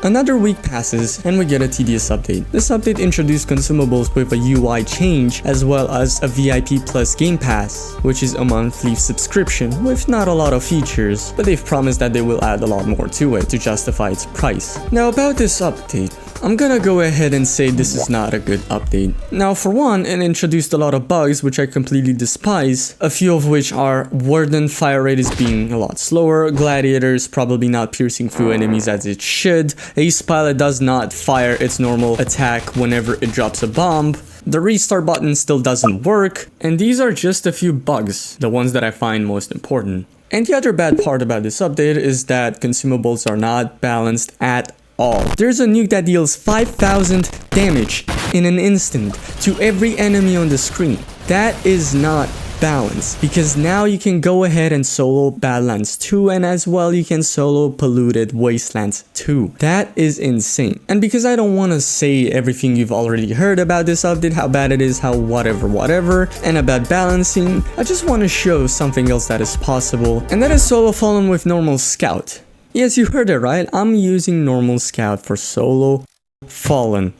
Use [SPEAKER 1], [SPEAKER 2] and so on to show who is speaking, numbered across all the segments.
[SPEAKER 1] Another week passes and we get a TDS update. This update introduced consumables with a UI change as well as a VIP plus game pass, which is a monthly subscription with not a lot of features, but they've promised that they will add a lot more to it to justify its price. Now about this update, I'm gonna go ahead and say this is not a good update. Now for one, it introduced a lot of bugs which I completely despise, a few of which are Warden fire rate is being a lot slower, Gladiators probably not piercing through enemies as it should, Ace Pilot does not fire its normal attack whenever it drops a bomb, the restart button still doesn't work, and these are just a few bugs, the ones that I find most important. And the other bad part about this update is that consumables are not balanced at all. There's a nuke that deals 5,000 damage in an instant to every enemy on the screen. That is not balanced, because now you can go ahead and solo Badlands 2, and as well you can solo Polluted Wastelands 2. That is insane. And because I don't want to say everything you've already heard about this update, how bad it is, how whatever, and about balancing, I just want to show something else that is possible, and that is solo Fallen with normal Scout. Yes, you heard it right, I'm using normal Scout for solo Fallen.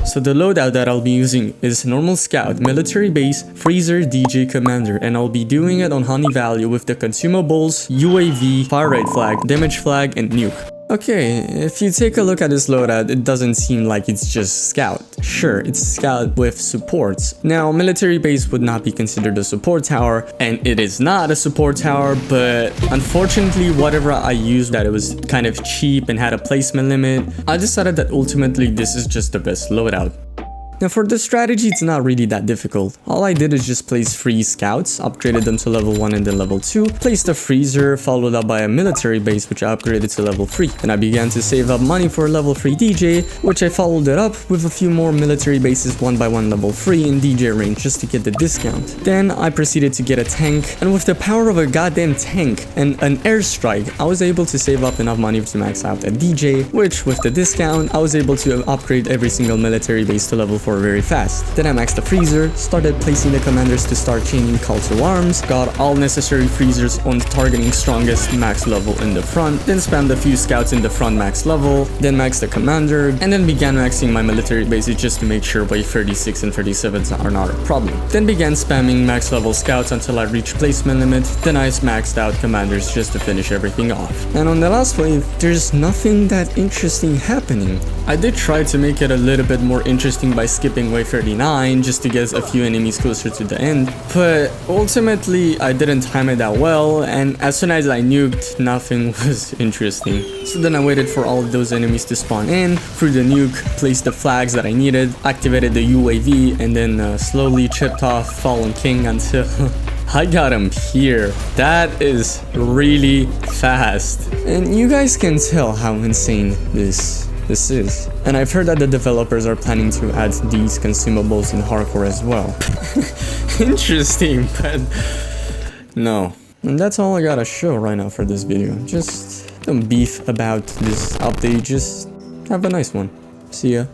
[SPEAKER 1] So the loadout that I'll be using is normal Scout, military base, freezer, DJ, commander, and I'll be doing it on honey value with the consumables, UAV, fire rate flag, damage flag, and nuke. Okay, if you take a look at this loadout, it doesn't seem like it's just Scout. Sure, it's Scout with supports. Now, military base would not be considered a support tower, and it is not a support tower, but unfortunately, whatever I used that it was kind of cheap and had a placement limit, I decided that ultimately this is just the best loadout. Now for the strategy, it's not really that difficult. All I did is just place 3 scouts, upgraded them to level 1 and then level 2, placed a freezer, followed up by a military base which I upgraded to level 3. Then I began to save up money for a level 3 DJ, which I followed it up with a few more military bases 1 by 1 level 3 in DJ range just to get the discount. Then I proceeded to get a tank, and with the power of a goddamn tank and an airstrike, I was able to save up enough money to max out a DJ, which with the discount, I was able to upgrade every single military base to level 4 very fast. Then I maxed the freezer, started placing the commanders to start changing call to arms, got all necessary freezers on targeting strongest max level in the front, then spammed a few scouts in the front max level, then maxed the commander, and then began maxing my military bases just to make sure wave 36 and 37s are not a problem. Then began spamming max level scouts until I reached placement limit, then I maxed out commanders just to finish everything off. And on the last wave, there's nothing that interesting happening. I did try to make it a little bit more interesting by skipping wave 39 just to get a few enemies closer to the end, but ultimately I didn't time it that well, and as soon as I nuked, nothing was interesting. So then I waited for all of those enemies to spawn in, threw the nuke, placed the flags that I needed, activated the UAV, and then slowly chipped off Fallen King until I got him here. That is really fast, and you guys can tell how insane this is. And I've heard that the developers are planning to add these consumables in hardcore as well. Interesting, but no. And that's all I gotta show right now for this video. Just don't beef about this update, just have a nice one. See ya.